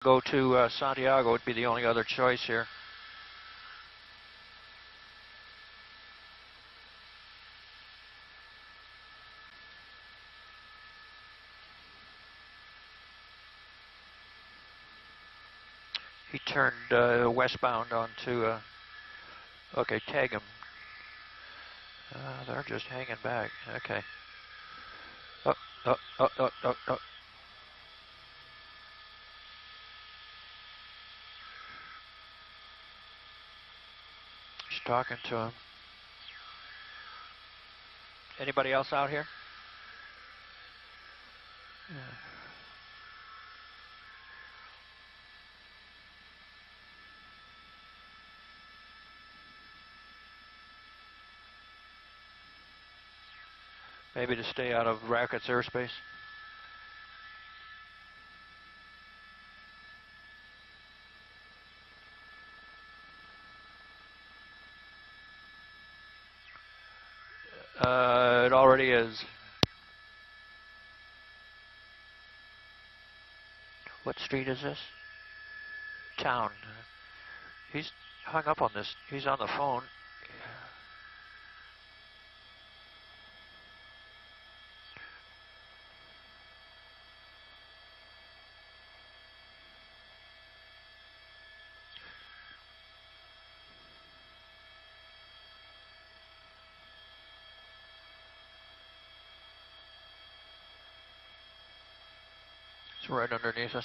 go to Santiago would be the only other choice here. He turned westbound onto, okay, tag him. They're just hanging back. Okay. Oh. He's talking to him. Anybody else out here? Yeah. Maybe to stay out of Rackett's airspace. It already is. What street is this? Town. He's hung up on this. He's on the phone. It's right underneath us.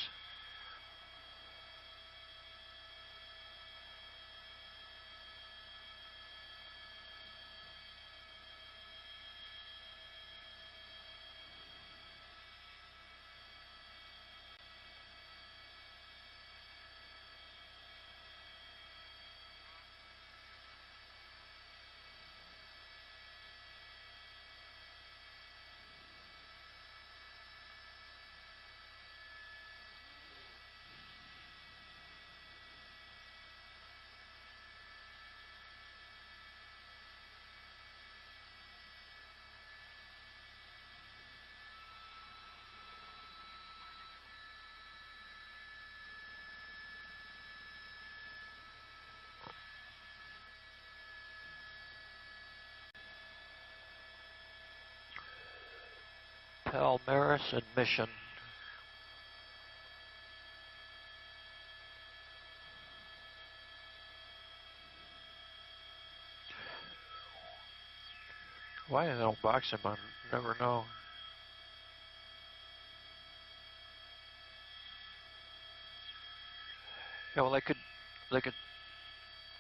Palmaris and Mission. Why they don't box him, I never know. Yeah, well, they could,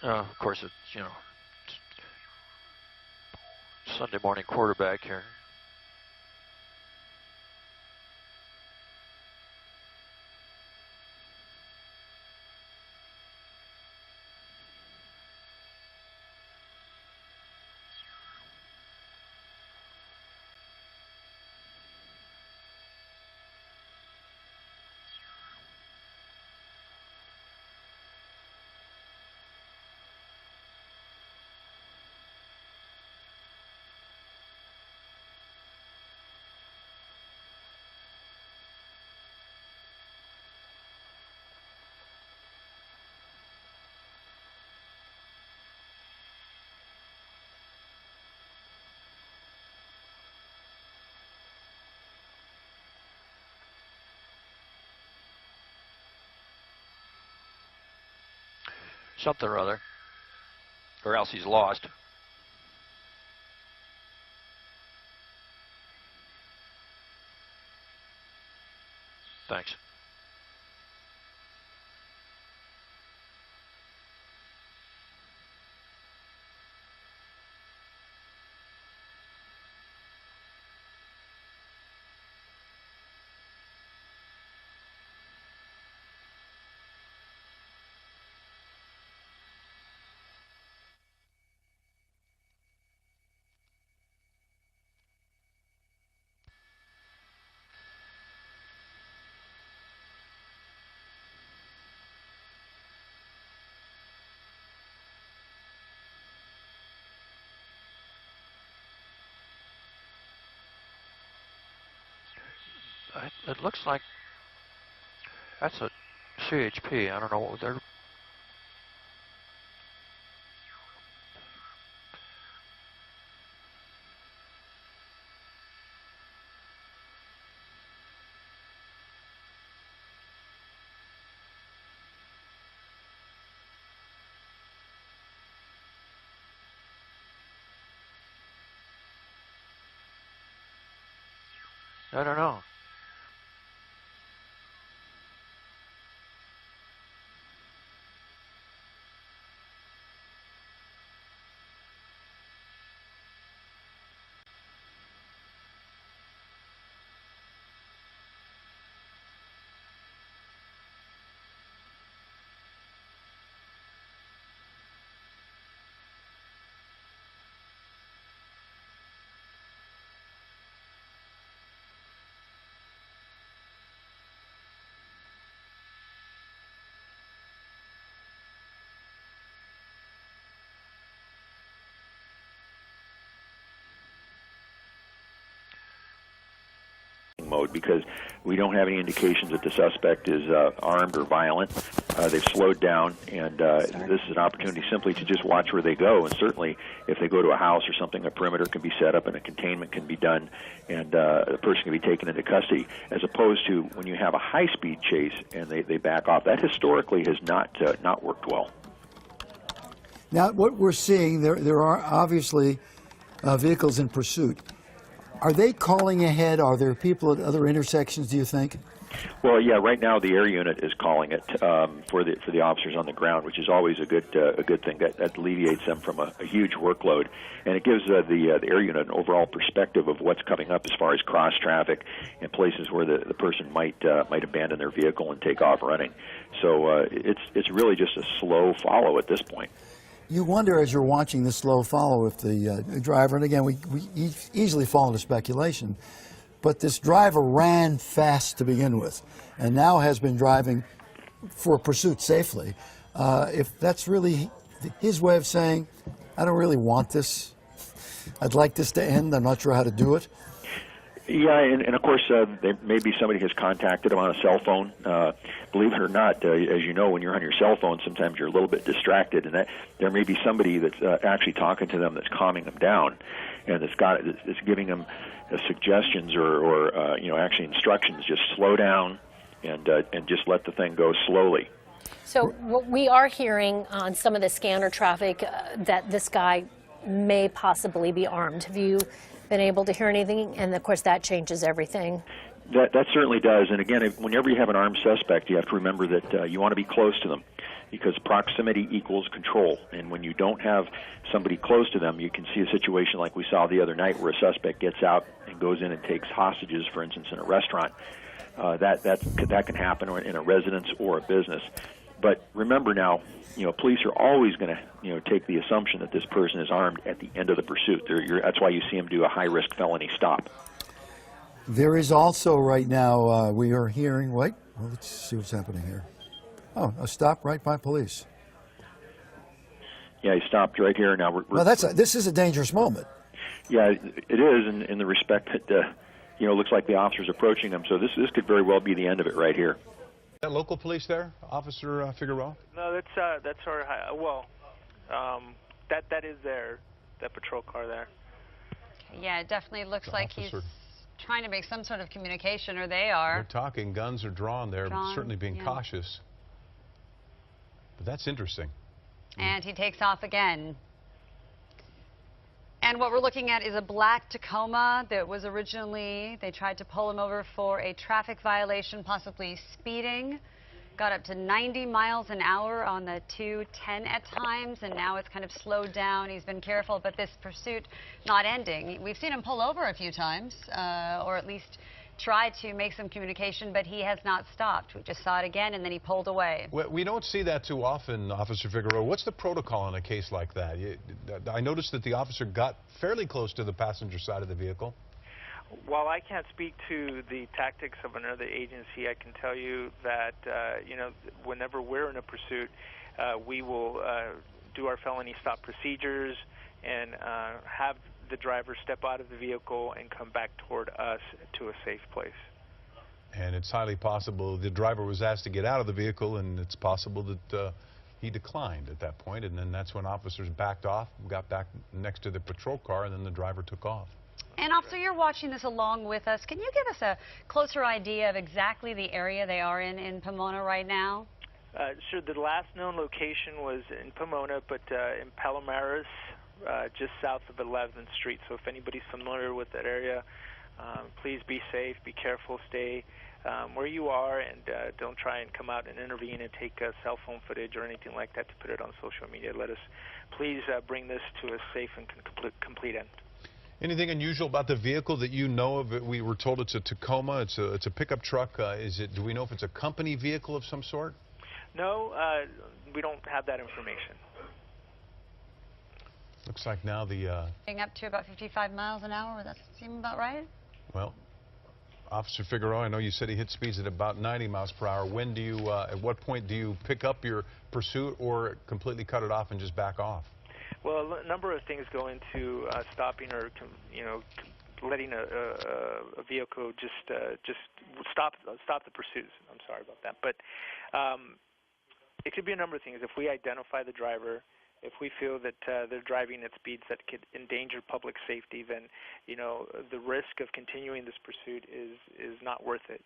of course, it's, you know, Sunday morning quarterback here. Something or other, or else he's lost. Thanks. It looks like that's a CHP. I don't know what they're. I don't know. Mode because we don't have any indications that the suspect is armed or violent. They've slowed down, and this is an opportunity simply to just watch where they go. And certainly, if they go to a house or something, a perimeter can be set up and a containment can be done, and the person can be taken into custody. As opposed to when you have a high-speed chase and they back off, that historically has not worked well. Now, what we're seeing, there are obviously vehicles in pursuit. Are they calling ahead? Are there people at other intersections, do you think? Well, yeah. Right now, the air unit is calling it for the officers on the ground, which is always a good thing. That alleviates them from a huge workload, and it gives the air unit an overall perspective of what's coming up as far as cross traffic and places where the person might abandon their vehicle and take off running. So it's really just a slow follow at this point. You wonder, as you're watching this slow follow, if the driver, and again, we easily fall into speculation, but this driver ran fast to begin with, and now has been driving for pursuit safely. If that's really his way of saying, I don't really want this, I'd like this to end, I'm not sure how to do it. Yeah, and of course, maybe somebody has contacted him on a cell phone. Believe it or not, as you know, when you're on your cell phone, sometimes you're a little bit distracted, and there may be somebody that's actually talking to them that's calming them down, and it's giving them suggestions or actually instructions. Just slow down and just let the thing go slowly. So we are hearing on some of the scanner traffic that this guy may possibly be armed. Have you been able to hear anything? And of course that changes everything. That certainly does. And again, whenever you have an armed suspect, you have to remember that you want to be close to them, because proximity equals control. And when you don't have somebody close to them, you can see a situation like we saw the other night where a suspect gets out and goes in and takes hostages, for instance, in a restaurant. That can happen in a residence or a business. But remember now, police are always going to, take the assumption that this person is armed at the end of the pursuit. That's why you see them do a high-risk felony stop. There is also right now, we are hearing, let's see what's happening here. Oh, a stop right by police. Yeah, he stopped right here. Now this is a dangerous moment. Yeah, it is in the respect that, looks like the officer's approaching him. So this could very well be the end of it right here. That local police there, Officer Figueroa? No, that's our that is that patrol car there. Yeah, it definitely looks like he's trying to make some sort of communication, or they are. They're talking. Guns are drawn. They're certainly being cautious. But that's interesting. And he takes off again. And what we're looking at is a black Tacoma that was originally, they tried to pull him over for a traffic violation, possibly speeding. Got up to 90 miles an hour on the 210 at times, and now it's kind of slowed down. He's been careful, but this pursuit not ending. We've seen him pull over a few times, or at least try to make some communication, but he has not stopped. We just saw it again, and then he pulled away. Well, we don't see that too often, Officer Figueroa. What's the protocol in a case like that? I noticed that the officer got fairly close to the passenger side of the vehicle. While I can't speak to the tactics of another agency, I can tell you that, whenever we're in a pursuit, we will do our felony stop procedures and have the driver step out of the vehicle and come back toward us to a safe place. And it's highly possible the driver was asked to get out of the vehicle, and it's possible that he declined at that point, and then that's when officers backed off, got back next to the patrol car, and then the driver took off. And officer, you're watching this along with us. Can you give us a closer idea of exactly the area they are in Pomona right now? Sure. The last known location was in Pomona, but in Palomares, just south of 11th Street. So if anybody's familiar with that area, please be safe, be careful, stay where you are, and don't try and come out and intervene and take cell phone footage or anything like that to put it on social media. Let us please bring this to a safe and complete end. Anything unusual about the vehicle that you know of? We were told it's a Tacoma. It's a pickup truck. Do we know if it's a company vehicle of some sort? No, we don't have that information. Looks like now the... Getting up to about 55 miles an hour. Would that seem about right? Well, Officer Figueroa, I know you said he hit speeds at about 90 miles per hour. When do you, at what point do you pick up your pursuit or completely cut it off and just back off? Well, a number of things go into stopping or, letting a vehicle just stop the pursuit. I'm sorry about that, but it could be a number of things. If we identify the driver, if we feel that they're driving at speeds that could endanger public safety, then the risk of continuing this pursuit is not worth it.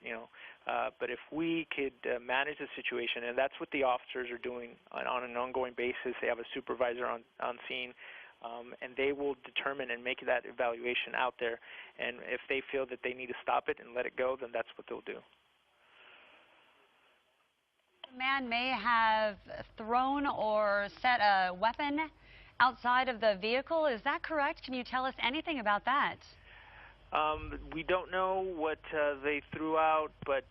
But if we could manage the situation, and that's what the officers are doing on an ongoing basis. They have a supervisor on scene, and they will determine and make that evaluation out there. And if they feel that they need to stop it and let it go, then that's what they'll do. The man may have thrown or set a weapon outside of the vehicle. Is that correct? Can you tell us anything about that? We don't know what they threw out, but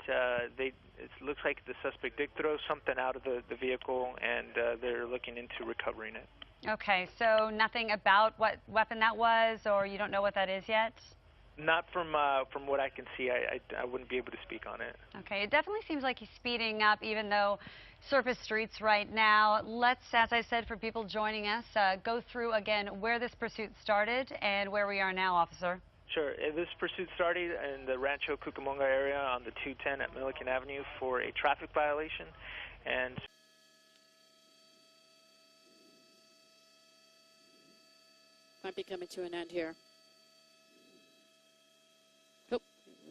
it looks like the suspect did throw something out of the vehicle, and they're looking into recovering it. Okay, so nothing about what weapon that was, or you don't know what that is yet? Not from what I can see. I wouldn't be able to speak on it. Okay, it definitely seems like he's speeding up, even though surface streets right now. Let's, as I said, for people joining us, go through again where this pursuit started and where we are now, officer. Sure. This pursuit started in the Rancho Cucamonga area on the 210 at Milliken Avenue for a traffic violation, and might be coming to an end here.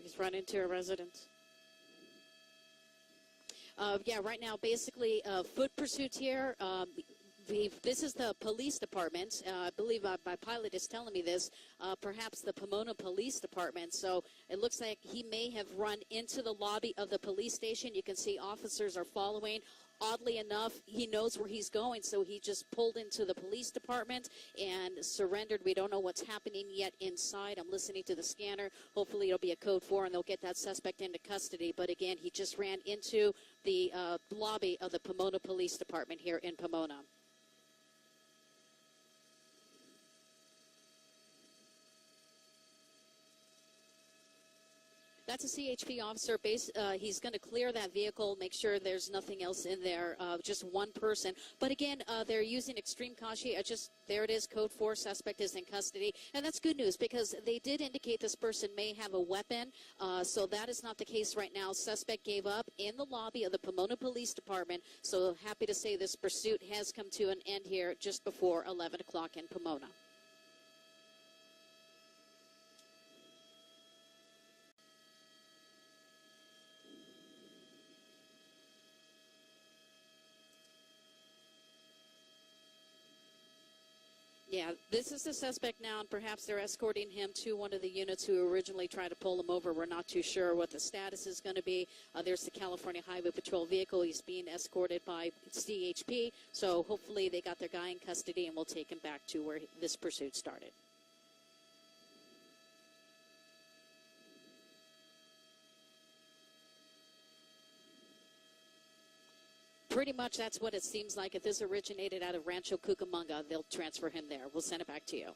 He's run into a residence. Yeah, right now, basically, foot pursuits here. This is the police department. I believe my pilot is telling me this. Perhaps the Pomona Police Department. So it looks like he may have run into the lobby of the police station. You can see officers are following. Oddly enough, he knows where he's going, so he just pulled into the police department and surrendered. We don't know what's happening yet inside. I'm listening to the scanner. Hopefully it'll be a code 4 and they'll get that suspect into custody. But again, he just ran into the lobby of the Pomona Police Department here in Pomona. That's a CHP officer. He's going to clear that vehicle, make sure there's nothing else in there, just one person. But again, they're using extreme caution. There it is, code 4, suspect is in custody. And that's good news because they did indicate this person may have a weapon. So that is not the case right now. Suspect gave up in the lobby of the Pomona Police Department. So happy to say this pursuit has come to an end here just before 11 o'clock in Pomona. Yeah, this is the suspect now, and perhaps they're escorting him to one of the units who originally tried to pull him over. We're not too sure what the status is going to be. There's the California Highway Patrol vehicle. He's being escorted by CHP, so hopefully they got their guy in custody, and we'll take him back to where this pursuit started. Pretty much that's what it seems like. If this originated out of Rancho Cucamonga, they'll transfer him there. We'll send it back to you.